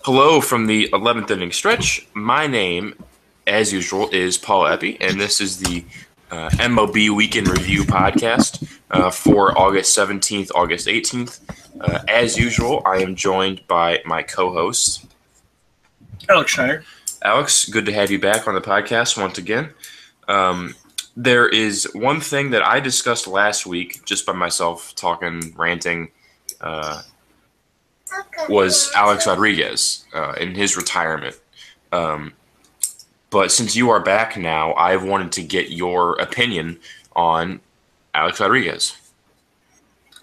Hello from the 11th inning stretch. My name, as usual, is Paul Epi, and this is the MLB Weekend Review podcast for August 17th, August 18th. As usual, I am joined by my co-host, Alex Schneider. Alex, good to have you back on the podcast once again. There is one thing that I discussed last week, just by myself talking, ranting, was Alex Rodriguez in his retirement. But since you are back now, I've wanted to get your opinion on Alex Rodriguez.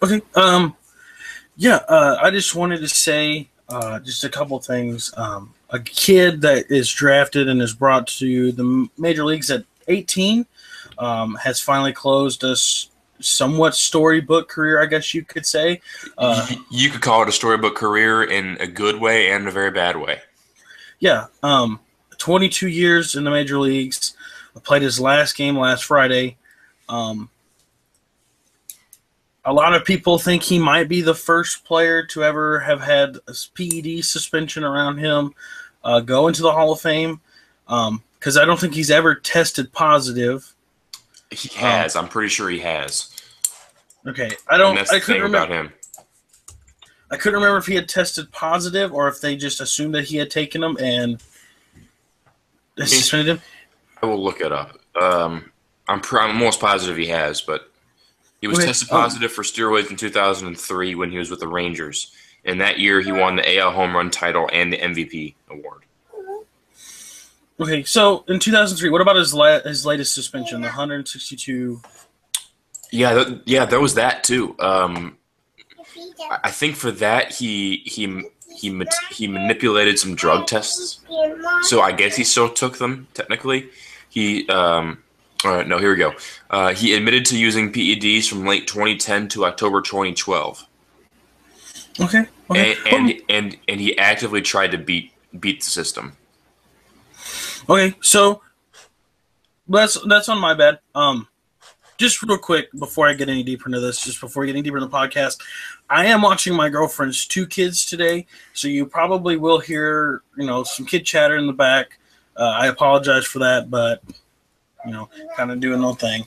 Okay. I just wanted to say just a couple things. A kid that is drafted and is brought to the major leagues at 18 has finally closed a somewhat storybook career, I guess you could say. You could call it a storybook career in a good way and a very bad way. Yeah. 22 years in the major leagues. Played his last game last Friday. A lot of people think he might be the first player to ever have had a PED suspension around him go into the Hall of Fame, because I don't think he's ever tested positive. He has. I'm pretty sure he has. Okay, I couldn't remember about him. I couldn't remember if he had tested positive or if they just assumed that he had taken them and suspended him. I will look it up. I'm almost positive he has, but he was tested positive for steroids in 2003 when he was with the Rangers. And that year, he won the AL home run title and the MVP award. Okay, so in 2003, what about his latest suspension, the 162? Yeah, there was that too. I think for that he manipulated some drug tests, so I guess he still took them technically. All right, no, here we go. He admitted to using PEDs from late 2010 to October 2012. Okay. And he actively tried to beat the system. Okay, so that's on my bad. Just real quick before I get any deeper into this, just before getting deeper in the podcast, I am watching my girlfriend's 2 kids today, so you probably will hear some kid chatter in the back. I apologize for that, but kind of doing no thing.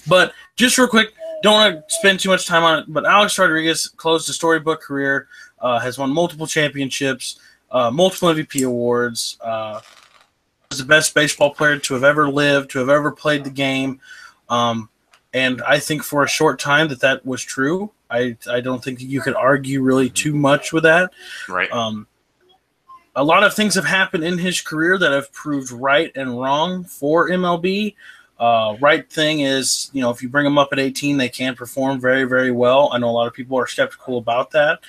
But just real quick, don't want to spend too much time on it, but Alex Rodriguez closed a storybook career, has won multiple championships, multiple MVP awards, was the best baseball player to have ever lived, to have ever played the game. And I think for a short time that was true. I don't think you could argue really too much with that. Right. A lot of things have happened in his career that have proved right and wrong for MLB. Right thing is, if you bring them up at 18, they can perform very, very well. I know a lot of people are skeptical about that.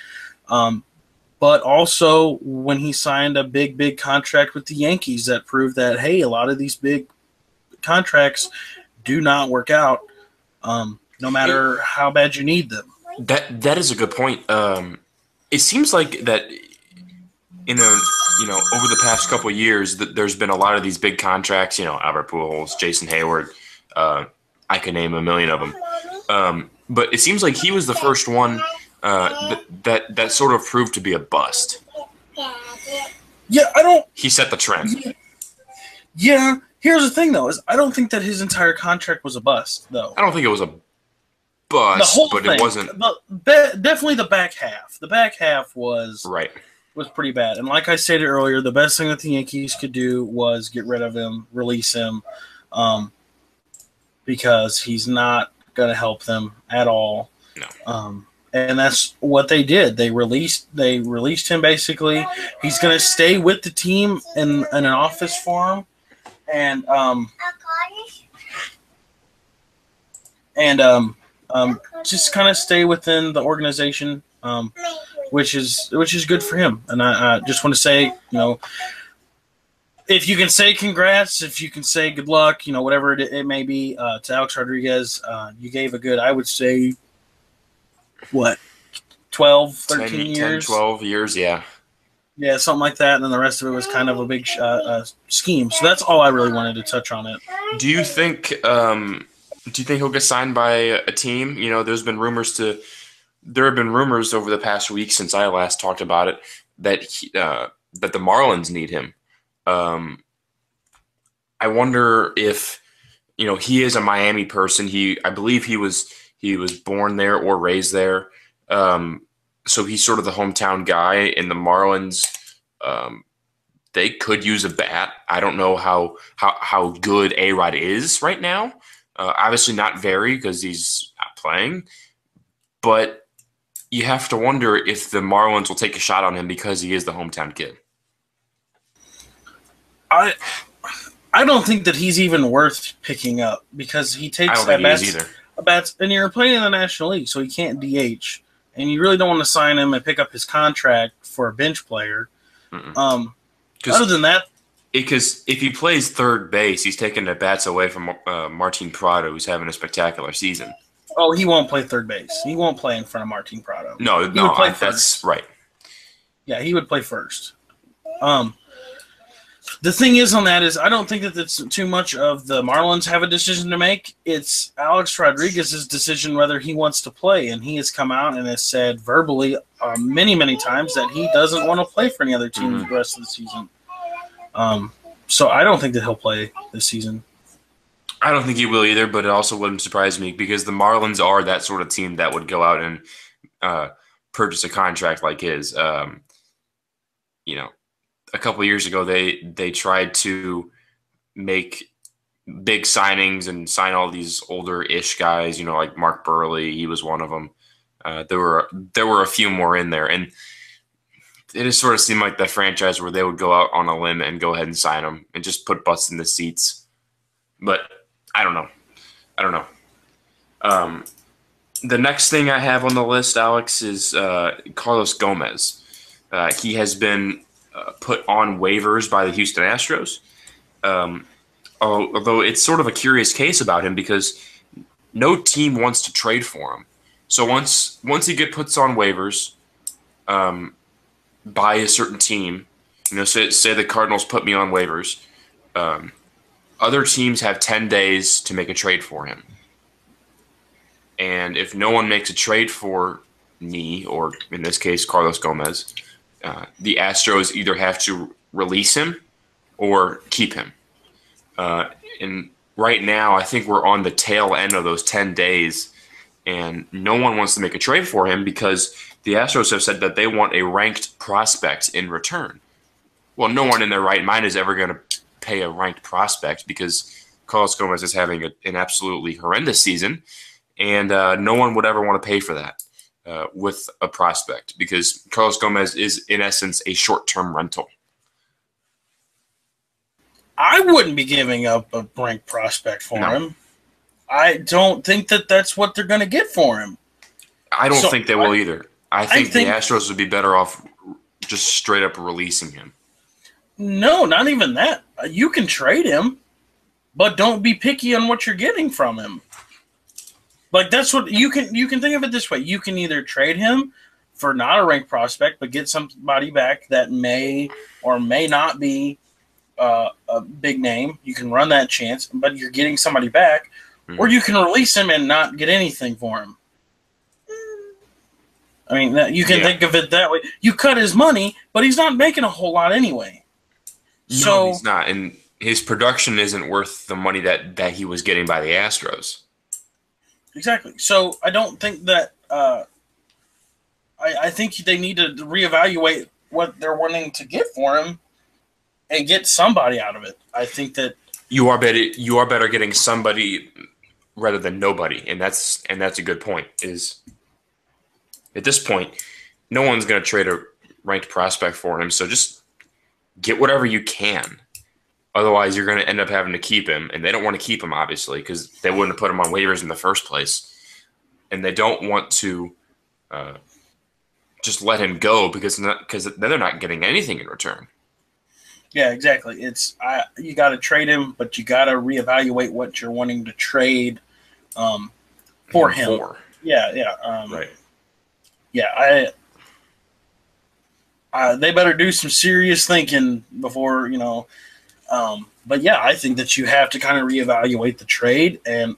But also when he signed a big contract with the Yankees, that proved that, hey, a lot of these big contracts do not work out, no matter how bad you need them. That is a good point. It seems like that over the past couple of years that there's been a lot of these big contracts, Albert Pujols, Jason Hayward, I could name a million of them. But it seems like he was the first one that sort of proved to be a bust. Yeah, He set the trend. Yeah, here's the thing though: is I don't think that his entire contract was a bust, though. I don't think it was a bust, but it wasn't. Definitely the back half. The back half was pretty bad. And like I stated earlier, the best thing that the Yankees could do was get rid of him, release him, because he's not going to help them at all. No. And that's what they did. They released him basically. He's going to stay with the team in an office for him, and just kind of stay within the organization, which is good for him. And I just want to say, if you can say congrats, if you can say good luck, whatever it may be, to Alex Rodriguez, you gave a good, I would say, what, 12, 13 years? 10, 12 years, yeah. Yeah, something like that, and then the rest of it was kind of a big scheme. So that's all I really wanted to touch on it. Do you think he'll get signed by a team? There have been rumors over the past week since I last talked about it that the Marlins need him. I wonder if he is a Miami person. I believe he was born there or raised there. So he's sort of the hometown guy. And the Marlins, they could use a bat. I don't know how good A-Rod is right now. Obviously not very because he's not playing. But you have to wonder if the Marlins will take a shot on him because he is the hometown kid. I don't think that he's even worth picking up because he takes bats, and you're playing in the National League, so he can't DH, and you really don't want to sign him and pick up his contract for a bench player. Other than that, because if he plays third base, he's taking the bats away from Martin Prado, who's having a spectacular season. Oh, he won't play third base. He won't play in front of Martin Prado. No, that's right. Yeah, he would play first. The thing is on that is I don't think that it's too much of the Marlins have a decision to make. It's Alex Rodriguez's decision whether he wants to play, and he has come out and has said verbally many, many times that he doesn't want to play for any other team the rest of the season. So I don't think that he'll play this season. I don't think he will either, but it also wouldn't surprise me because the Marlins are that sort of team that would go out and purchase a contract like his. A couple of years ago, they tried to make big signings and sign all these older-ish guys, like Mark Burley. He was one of them. There were a few more in there, and it just sort of seemed like the franchise where they would go out on a limb and go ahead and sign them and just put butts in the seats. But I don't know. The next thing I have on the list, Alex, is Carlos Gomez. He has been put on waivers by the Houston Astros. Although it's sort of a curious case about him because no team wants to trade for him. So once he puts on waivers by a certain team, say the Cardinals put me on waivers, other teams have 10 days to make a trade for him. And if no one makes a trade for me, or in this case, Carlos Gomez, the Astros either have to release him or keep him. And right now, I think we're on the tail end of those 10 days, and no one wants to make a trade for him because the Astros have said that they want a ranked prospect in return. Well, no one in their right mind is ever going to pay a ranked prospect because Carlos Gomez is having an absolutely horrendous season, and no one would ever want to pay for that. With a prospect because Carlos Gomez is, in essence, a short-term rental. I wouldn't be giving up a ranked prospect for him. I don't think that that's what they're going to get for him. I don't think they will either. I think the Astros would be better off just straight up releasing him. No, not even that. You can trade him, but don't be picky on what you're getting from him. Like that's what you can think of it this way. You can either trade him for not a ranked prospect, but get somebody back that may or may not be a big name. You can run that chance, but you're getting somebody back, or you can release him and not get anything for him. I mean, you can think of it that way. You cut his money, but he's not making a whole lot anyway. No, he's not, and his production isn't worth the money that he was getting by the Astros. Exactly. So I don't think that I think they need to reevaluate what they're wanting to get for him and get somebody out of it. I think that you are better getting somebody rather than nobody, and that's a good point. Is at this point, no one's going to trade a ranked prospect for him, so just get whatever you can. Otherwise, you're going to end up having to keep him, and they don't want to keep him, obviously, because they wouldn't have put him on waivers in the first place. And they don't want to just let him go because then they're not getting anything in return. Yeah, exactly. You got to trade him, but you got to reevaluate what you're wanting to trade for him. Yeah. Right. Yeah, they better do some serious thinking before, but yeah, I think that you have to kind of reevaluate the trade, and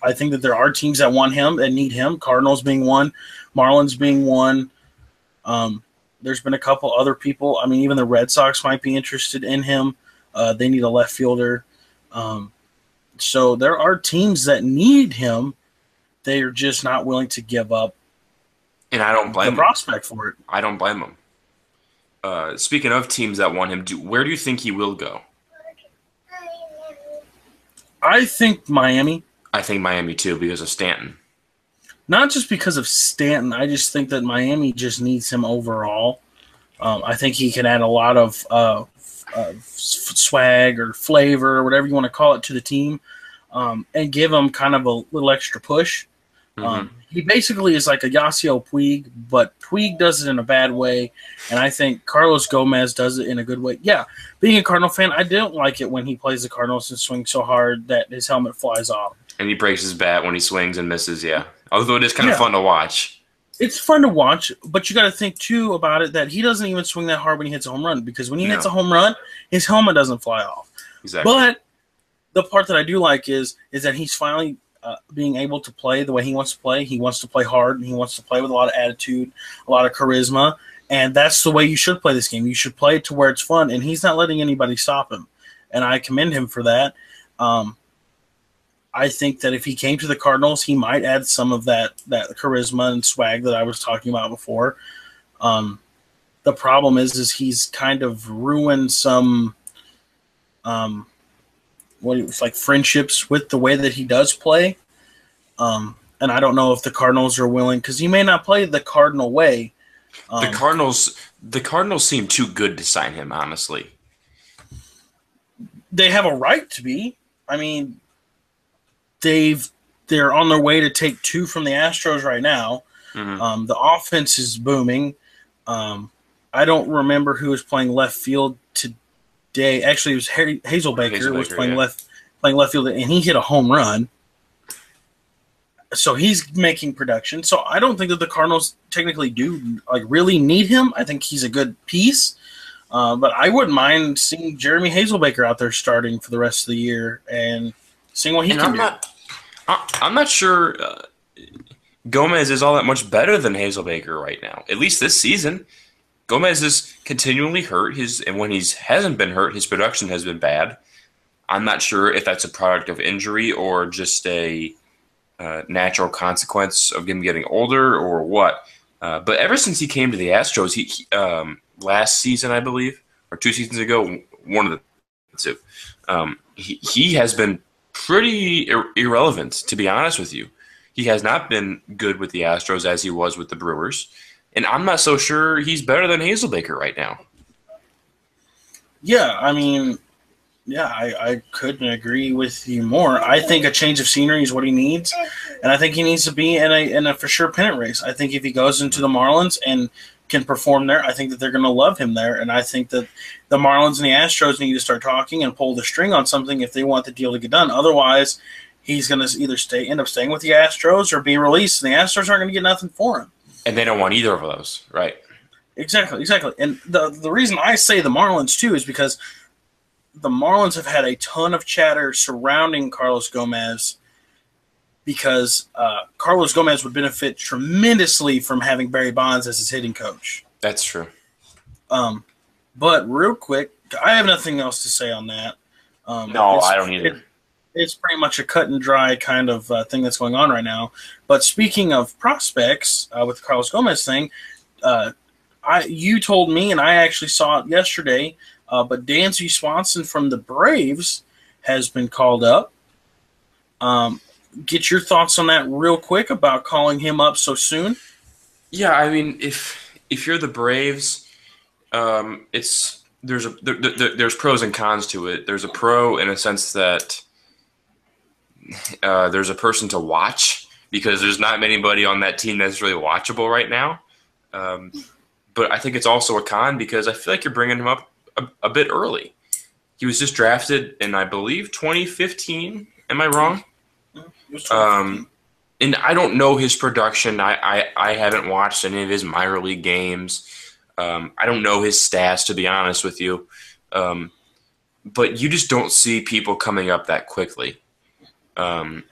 I think that there are teams that want him and need him. Cardinals being one, Marlins being one. There's been a couple other people. I mean, even the Red Sox might be interested in him. They need a left fielder. So there are teams that need him. They are just not willing to give up And I don't blame the him. prospect for it. I don't blame him. Speaking of teams that want him, where do you think he will go? I think Miami. I think Miami too because of Stanton. Not just because of Stanton. I just think that Miami just needs him overall. I think he can add a lot of swag or flavor or whatever you want to call it to the team, and give him kind of a little extra push. He basically is like a Yasiel Puig, but Puig does it in a bad way, and I think Carlos Gomez does it in a good way. Yeah, being a Cardinal fan, I don't like it when he plays the Cardinals and swings so hard that his helmet flies off. And he breaks his bat when he swings and misses, yeah. Although it is kind of fun to watch. It's fun to watch, but you got to think, too, about it that he doesn't even swing that hard when he hits a home run, because when he hits a home run, his helmet doesn't fly off. Exactly. But the part that I do like is that he's finally being able to play the way he wants to play. He wants to play hard, and he wants to play with a lot of attitude, a lot of charisma, and that's the way you should play this game. You should play it to where it's fun, and he's not letting anybody stop him, and I commend him for that. I think that if he came to the Cardinals, he might add some of that charisma and swag that I was talking about before. The problem is he's kind of ruined some friendships with the way that he does play. And I don't know if the Cardinals are willing, because he may not play the Cardinal way. The Cardinals seem too good to sign him, honestly. They have a right to be. I mean, they're on their way to take 2 from the Astros right now. The offense is booming. I don't remember who was playing left field today. Actually, it was Hazelbaker was playing left field, and he hit a home run. So he's making production. So I don't think that the Cardinals technically do really need him. I think he's a good piece. But I wouldn't mind seeing Jeremy Hazelbaker out there starting for the rest of the year and seeing what he can do. I'm not sure Gomez is all that much better than Hazelbaker right now, at least this season. Gomez is continually hurt. And when he hasn't been hurt, his production has been bad. I'm not sure if that's a product of injury or just a natural consequence of him getting older or what. But ever since he came to the Astros, he last season, I believe, or 2 seasons ago, one of the two, he has been pretty irrelevant, to be honest with you. He has not been good with the Astros as he was with the Brewers. And I'm not so sure he's better than Hazelbaker right now. Yeah, I mean, I couldn't agree with you more. I think a change of scenery is what he needs, and I think he needs to be in a for sure pennant race. I think if he goes into the Marlins and can perform there, I think that they're going to love him there, and I think that the Marlins and the Astros need to start talking and pull the string on something if they want the deal to get done. Otherwise, he's going to either end up staying with the Astros or be released, and the Astros aren't going to get nothing for him. And they don't want either of those, right? Exactly. And the reason I say the Marlins, too, is because the Marlins have had a ton of chatter surrounding Carlos Gomez because Carlos Gomez would benefit tremendously from having Barry Bonds as his hitting coach. That's true. But real quick, I have nothing else to say on that. No, I don't either. It's pretty much a cut and dry kind of thing that's going on right now. But speaking of prospects, with the Carlos Gomez thing, you told me, and I actually saw it yesterday, but Dansby Swanson from the Braves has been called up. Get your thoughts on that real quick about calling him up so soon. Yeah, I mean, if you're the Braves, there's pros and cons to it. There's a pro in a sense that there's a person to watch because there's not anybody on that team that's really watchable right now. But I think it's also a con because I feel like you're bringing him up a bit early. He was just drafted in, I believe, 2015. Am I wrong? And I don't know his production. I haven't watched any of his minor league games. I don't know his stats, to be honest with you. But you just don't see people coming up that quickly. And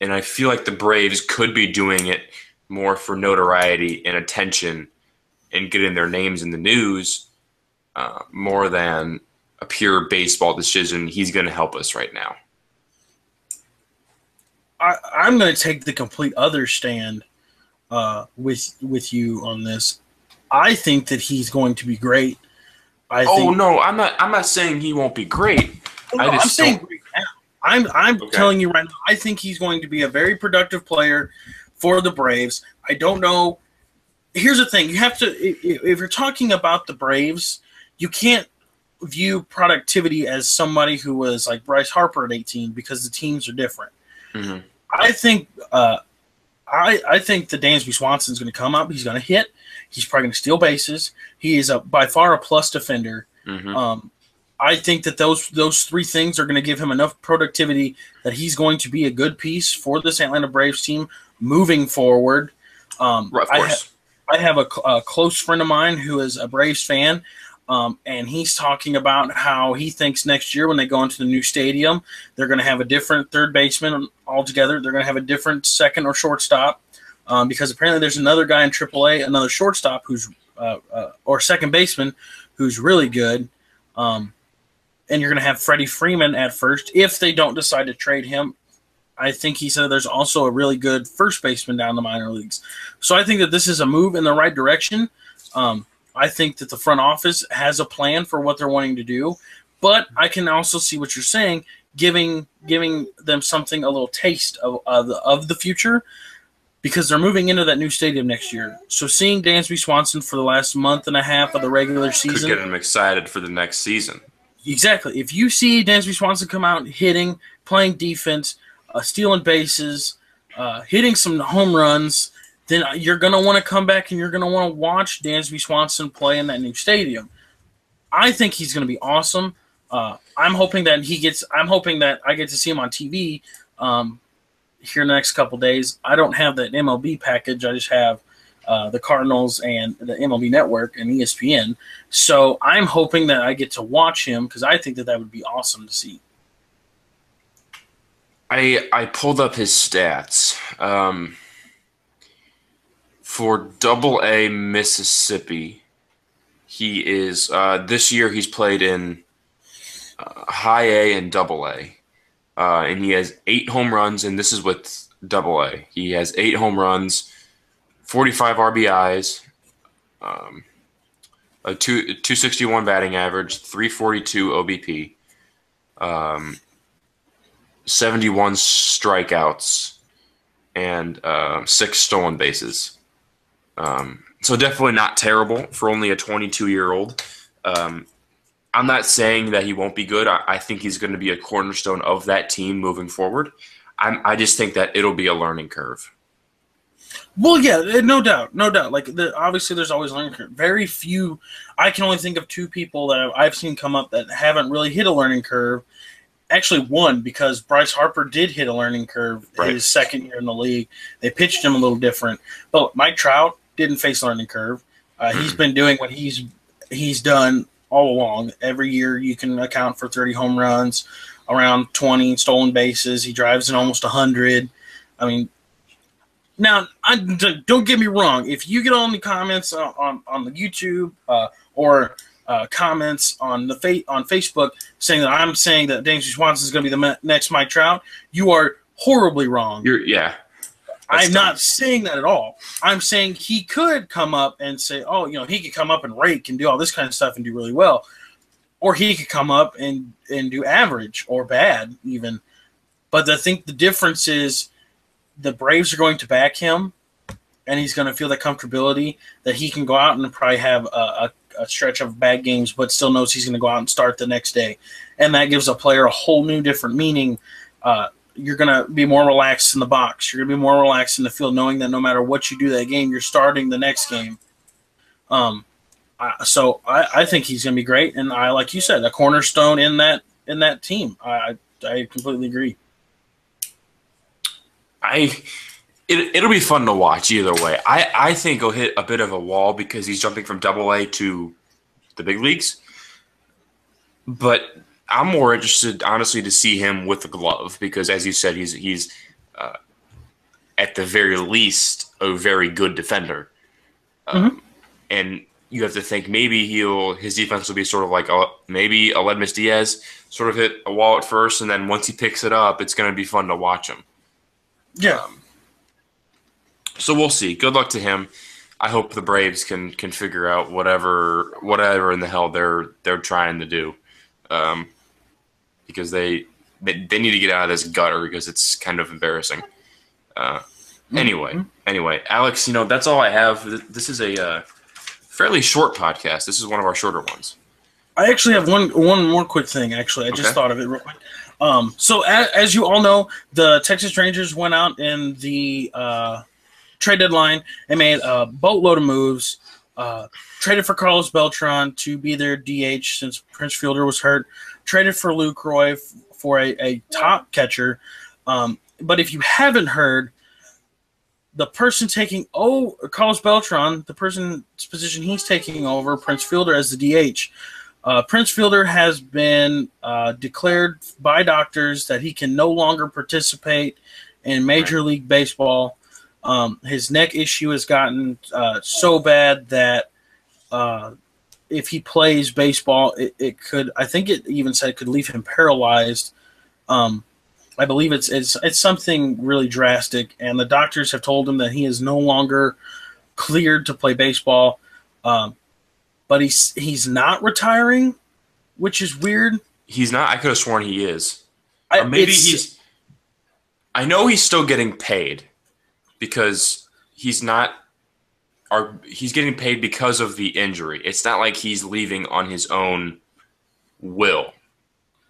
I feel like the Braves could be doing it more for notoriety and attention and getting their names in the news more than a pure baseball decision. He's going to help us right now. I'm going to take the complete other stand with you on this. I think that he's going to be great. No, I'm not saying he won't be great. I'm saying great now. I'm telling you right now. I think he's going to be a very productive player for the Braves. I don't know. Here's the thing: you have to, if you're talking about the Braves, you can't view productivity as somebody who was like Bryce Harper at 18 because the teams are different. Mm-hmm. I think I think the Dansby Swanson's going to come up. He's going to hit. He's probably going to steal bases. He is by far a plus defender. Mm-hmm. I think that those three things are going to give him enough productivity that he's going to be a good piece for this Atlanta Braves team moving forward. Right, of course. I have a close friend of mine who is a Braves fan, and he's talking about how he thinks next year when they go into the new stadium, they're going to have a different third baseman altogether. They're going to have a different second or shortstop because apparently there's another guy in AAA, another shortstop who's or second baseman who's really good. And you're going to have Freddie Freeman at first if they don't decide to trade him. I think he said there's also a really good first baseman down the minor leagues. So I think that this is a move in the right direction. I think that the front office has a plan for what they're wanting to do. But I can also see what you're saying, giving them something, a little taste of the future, because they're moving into that new stadium next year. So seeing Dansby Swanson for the last month and a half of the regular season could get them excited for the next season. Exactly. If you see Dansby Swanson come out hitting, playing defense, stealing bases, hitting some home runs, then you're going to want to come back and you're going to want to watch Dansby Swanson play in that new stadium. I think he's going to be awesome. I'm hoping that I get to see him on TV here in the next couple days. I don't have that MLB package. I just have the Cardinals and the MLB Network and ESPN. So I'm hoping that I get to watch him because I think that would be awesome to see. I pulled up his stats. For Double-A Mississippi, he is this year he's played in High A and Double-A. And he has 8 home runs, and this is with Double-A. He has 8 home runs, 45 RBIs, a 261 batting average, 342 OBP, 71 strikeouts, and 6 stolen bases. So definitely not terrible for only a 22-year-old. I'm not saying that he won't be good. I think he's going to be a cornerstone of that team moving forward. I just think that it'll be a learning curve. Well, yeah, no doubt. Like, obviously, there's always a learning curve. Very few. I can only think of 2 people that I've seen come up that haven't really hit a learning curve. Actually, one, because Bryce Harper did hit a learning curve his second year in the league. They pitched him a little different. But Mike Trout didn't face a learning curve. He's been doing what he's done all along. Every year you can account for 30 home runs, around 20 stolen bases. He drives in almost 100. I mean, now, don't get me wrong. If you get on the comments on the YouTube or comments on on Facebook saying that I'm saying that Dansby Swanson is going to be the next Mike Trout, you are horribly wrong. I'm not saying that at all. I'm saying he could come up and say, he could come up and rake and do all this kind of stuff and do really well. Or he could come up and do average or bad even. But I think the difference is the Braves are going to back him, and he's going to feel the comfortability that he can go out and probably have a stretch of bad games, but still knows he's going to go out and start the next day. And that gives a player a whole new different meaning. You're going to be more relaxed in the box. You're going to be more relaxed in the field, knowing that no matter what you do that game, you're starting the next game. So I think he's going to be great, and like you said, a cornerstone in that team. I completely agree. It'll be fun to watch either way. I think he'll hit a bit of a wall because he's jumping from Double-A to the big leagues. But I'm more interested, honestly, to see him with the glove because, as you said, he's at the very least a very good defender. And you have to think maybe his defense will be sort of like maybe Aledmus Diaz sort of hit a wall at first, and then once he picks it up, it's going to be fun to watch him. Yeah. So we'll see. Good luck to him. I hope the Braves can figure out whatever in the hell they're trying to do, because they need to get out of this gutter because it's kind of embarrassing. Anyway, Alex, that's all I have. This is a fairly short podcast. This is one of our shorter ones. I actually have one more quick thing. Actually, I just thought of it real quick. So as you all know, the Texas Rangers went out in the trade deadline and made a boatload of moves. Traded for Carlos Beltran to be their DH since Prince Fielder was hurt. Traded for Luke Roy for a top catcher. But if you haven't heard, the person taking Carlos Beltran, the person's position he's taking over, Prince Fielder as the DH. Prince Fielder has been declared by doctors that he can no longer participate in Major League Baseball. His neck issue has gotten so bad that if he plays baseball, it could. I think it even said it could leave him paralyzed. I believe it's something really drastic, and the doctors have told him that he is no longer cleared to play baseball. But he's not retiring, which is weird. He's not. I could have sworn he is. Maybe he's. I know he's still getting paid because he's not. He's getting paid because of the injury. It's not like he's leaving on his own will.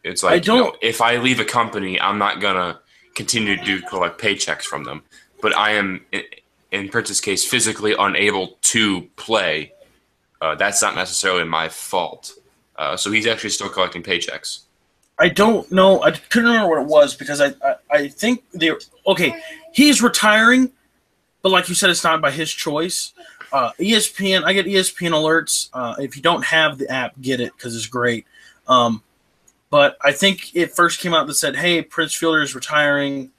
It's like, if I leave a company, I'm not gonna continue to collect paychecks from them. But I am, in Prince's case, physically unable to play. That's not necessarily my fault. So he's actually still collecting paychecks. I don't know. I couldn't remember what it was because I think he's retiring, but like you said, it's not by his choice. ESPN, I get ESPN alerts. If you don't have the app, get it because it's great. But I think it first came out that said, hey, Prince Fielder is retiring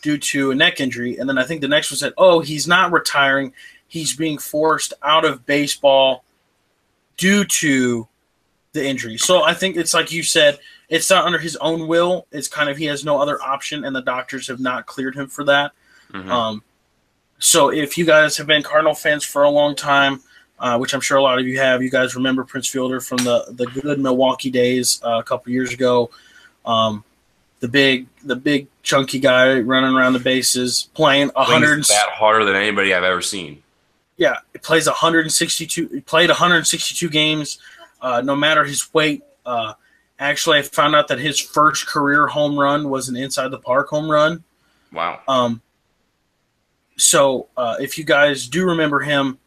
due to a neck injury. And then I think the next one said, he's not retiring. He's being forced out of baseball due to the injury. So I think it's like you said, it's not under his own will. It's kind of he has no other option, and the doctors have not cleared him for that. Mm-hmm. So if you guys have been Cardinal fans for a long time, which I'm sure a lot of you have, you guys remember Prince Fielder from the good Milwaukee days a couple years ago. The big chunky guy running around the bases, playing 100 that harder than anybody I've ever seen. Yeah, he plays 162. He played 162 games, no matter his weight. Actually, I found out that his first career home run was an inside the park home run. Wow. So if you guys do remember him,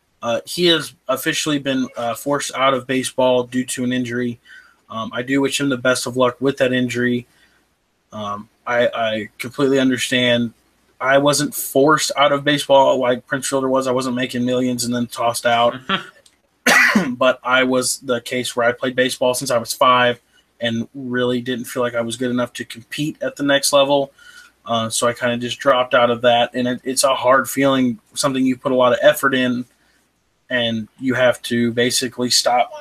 he has officially been forced out of baseball due to an injury. I do wish him the best of luck with that injury. I completely understand. I wasn't forced out of baseball like Prince Fielder was. I wasn't making millions and then tossed out. But I was the case where I played baseball since I was 5 and really didn't feel like I was good enough to compete at the next level. So I kind of just dropped out of that. And it's a hard feeling, something you put a lot of effort in, and you have to basically stop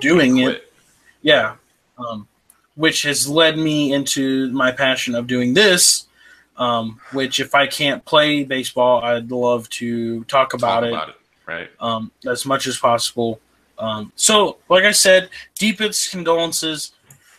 doing it. Yeah. Which has led me into my passion of doing this, which if I can't play baseball, I'd love to talk about it. Right. As much as possible. So, like I said, deepest condolences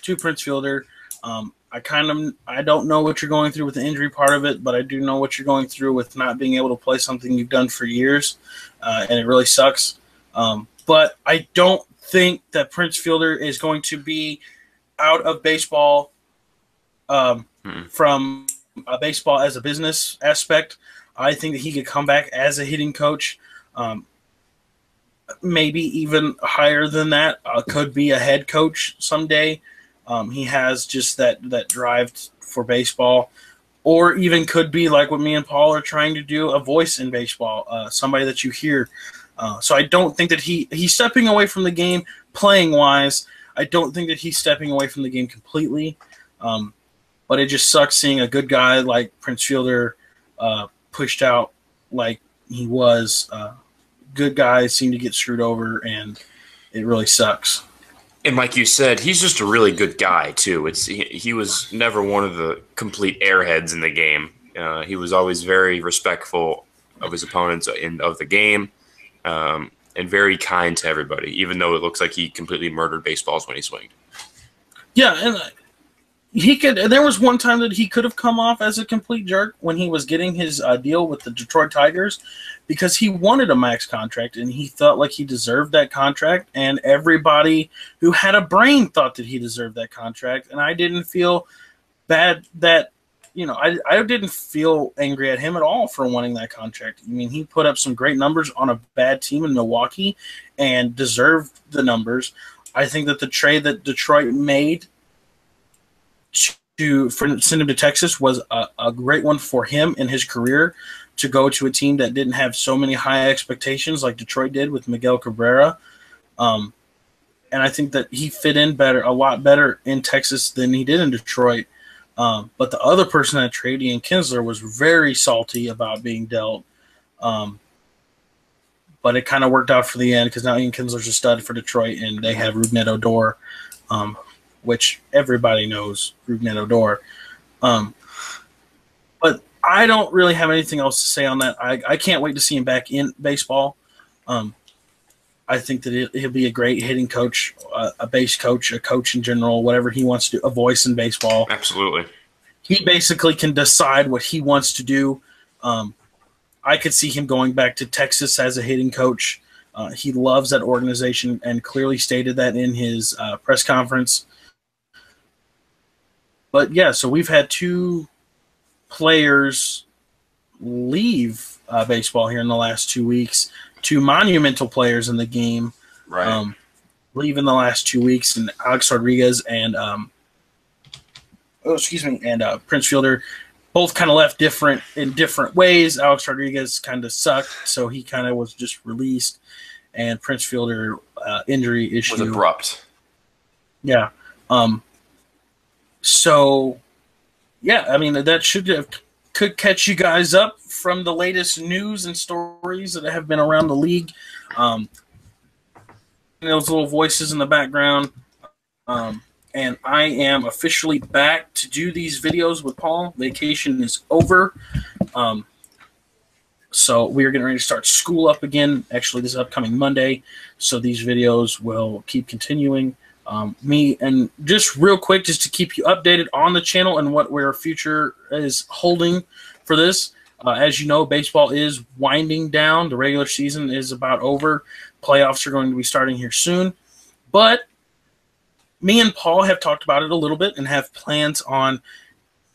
to Prince Fielder. I don't know what you're going through with the injury part of it, but I do know what you're going through with not being able to play something you've done for years, and it really sucks. But I don't think that Prince Fielder is going to be out of baseball from baseball as a business aspect. I think that he could come back as a hitting coach. Maybe even higher than that. Could be a head coach someday. He has just that drive for baseball, or even could be like what me and Paul are trying to do, a voice in baseball, somebody that you hear. So I don't think that he's stepping away from the game playing wise. I don't think that he's stepping away from the game completely. But it just sucks seeing a good guy like Prince Fielder pushed out like he was good guys seem to get screwed over, and it really sucks. And like you said, he's just a really good guy too. He was never one of the complete airheads in the game. He was always very respectful of his opponents of the game, and very kind to everybody. Even though it looks like he completely murdered baseballs when he swinged. Yeah, and he could. There was one time that he could have come off as a complete jerk when he was getting his deal with the Detroit Tigers, because he wanted a max contract and he felt like he deserved that contract, and everybody who had a brain thought that he deserved that contract. And I didn't feel bad that, I didn't feel angry at him at all for wanting that contract. I mean, he put up some great numbers on a bad team in Milwaukee and deserved the numbers. I think that the trade that Detroit made to send him to Texas was a great one for him in his career, to go to a team that didn't have so many high expectations like Detroit did with Miguel Cabrera. And I think that he fit in a lot better in Texas than he did in Detroit. But the other person that traded, Ian Kinsler, was very salty about being dealt. But it kind of worked out for the end, because now Ian Kinsler's a stud for Detroit, and they have Rougned Odor, which everybody knows Rougned Odor. But I don't really have anything else to say on that. I can't wait to see him back in baseball. I think that he'll be a great hitting coach, a base coach, a coach in general, whatever he wants to do, a voice in baseball. Absolutely. He basically can decide what he wants to do. I could see him going back to Texas as a hitting coach. He loves that organization and clearly stated that in his press conference. But, yeah, so we've had two players leave baseball here in the last 2 weeks. Two monumental players in the game leave in the last 2 weeks, and Alex Rodriguez and Prince Fielder both kind of left in different ways. Alex Rodriguez kind of sucked, so he kind of was just released, and Prince Fielder injury issue was abrupt. Yeah. So, yeah, I mean, that could catch you guys up from the latest news and stories that have been around the league. Those little voices in the background. And I am officially back to do these videos with Paul. Vacation is over. So we are getting ready to start school up again, actually this upcoming Monday. So these videos will keep continuing. And just real quick, just to keep you updated on the channel and what our future is holding for this. As you know, baseball is winding down. The regular season is about over. Playoffs are going to be starting here soon. But me and Paul have talked about it a little bit and have plans on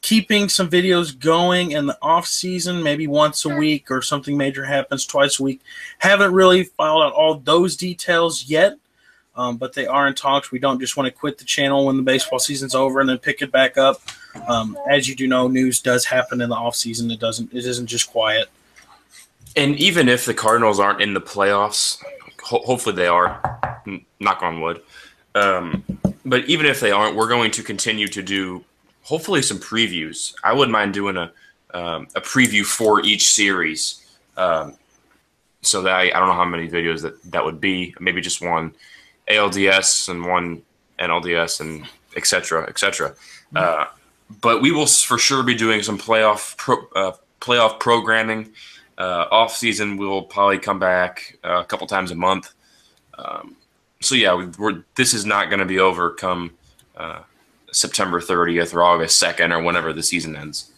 keeping some videos going in the off season, maybe once a week, or something major happens twice a week. Haven't really filed out all those details yet, but they are in talks. We don't just want to quit the channel when the baseball season's over and then pick it back up. As you do know, news does happen in the off season. It isn't just quiet. And even if the Cardinals aren't in the playoffs, hopefully they are, knock on wood. But even if they aren't, we're going to continue to do hopefully some previews. I wouldn't mind doing a preview for each series. So that I don't know how many videos that would be. Maybe just one ALDS and one NLDS and et cetera, et cetera. But we will for sure be doing some playoff programming. Off season, we'll probably come back a couple times a month. So yeah, this is not going to be over come September 30th or August 2nd or whenever the season ends.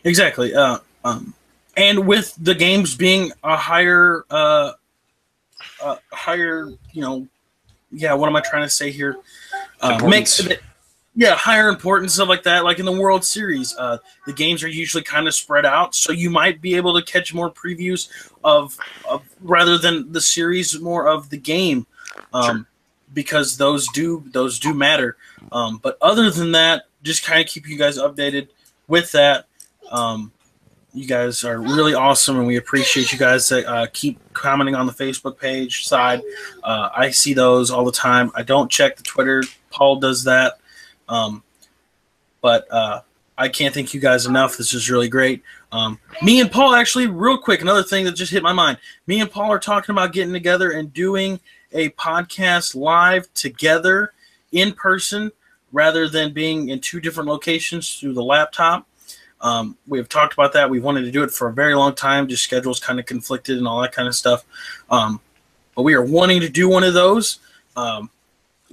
Exactly. And with the games being a higher, what am I trying to say here? Makes it, higher importance, stuff like that. Like in the World Series, the games are usually kind of spread out, so you might be able to catch more previews of rather than the series, more of the game. Sure. Because those do matter. But other than that, just kind of keep you guys updated with that. You guys are really awesome, and we appreciate you guys that keep commenting on the Facebook page side. I see those all the time. I don't check the Twitter. Paul does that. But I I can't thank you guys enough. This is really great. Me and Paul, actually, real quick, another thing that just hit my mind. Me and Paul are talking about getting together and doing a podcast live together in person rather than being in 2 different locations through the laptop. We've talked about that. We wanted to do it for a very long time. Just schedules kind of conflicted and all that kind of stuff. But we are wanting to do one of those.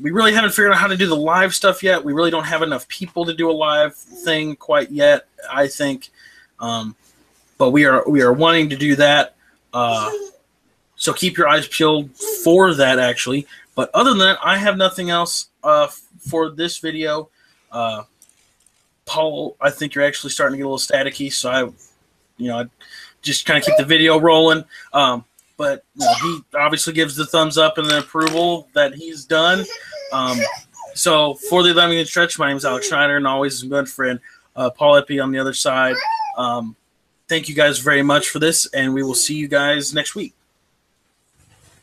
We really haven't figured out how to do the live stuff yet. We really don't have enough people to do a live thing quite yet, I think. But we are wanting to do that. So keep your eyes peeled for that, actually. But other than that, I have nothing else for this video. Paul, I think you're actually starting to get a little staticky, so I just kind of keep the video rolling. But he obviously gives the thumbs up and the approval that he's done. So for the 11 Minute Stretch, my name is Alex Schneider, and always a good friend, Paul Eppy on the other side. Thank you guys very much for this, and we will see you guys next week.